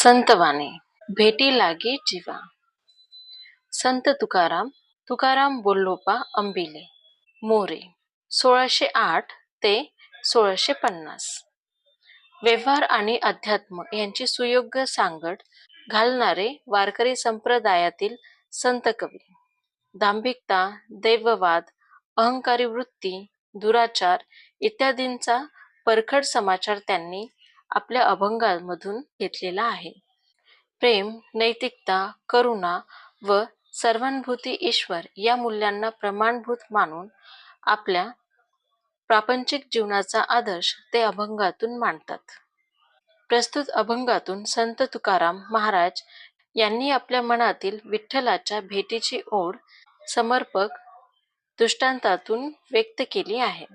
संतवाणी भेटी लागी जीवा. संत तुकाराम बोल्लोपा अंबिले मोरे 1608 ते 1650. व्यवहार आणि अध्यात्म यांची सुयोग्य सांगड घालणारे वारकरी संप्रदायातील संत कवी. दांभिकता, दैववाद, अहंकारी वृत्ती, दुराचार इत्यादींचा परखड समाचार त्यांनी आपल्या अभंगांमधून घेतलेला आहे. प्रेम, नैतिकता, करुणा व सर्वानुभूती ईश्वर या मूल्यांना प्रमाणभूत मानून आपल्या प्रापंचिक जीवनाचा आदर्श ते अभंगातून मांडतात. प्रस्तुत अभंगातून संत तुकाराम महाराज यांनी आपल्या मनातील विठ्ठलाच्या भेटीची ओढ समर्पक दृष्टांतातून व्यक्त केली आहे.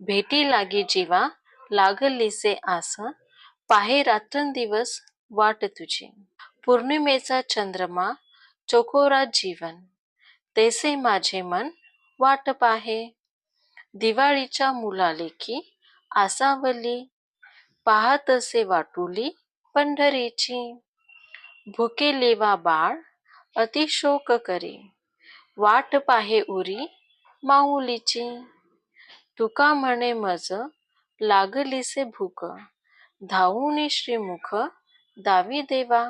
भेटी लागी जीवा, लागलीसे आस, पाहे रात्रंदिवस वाट तुझी. पौर्णिमेचा चंद्रमा, चकोरा जीवन, तैसे माझे मन वाट पाहे. दिवाळीच्या मुलालेकी आसावली, पाहतसे वाटुली पंढरीची. भुके लेवा बाळ अतिशोक करी, वाट पाहे उरी माऊलीची. तुका म्हणे मज लागलीसे भूक, धावूनी श्रीमुख दावी देवा.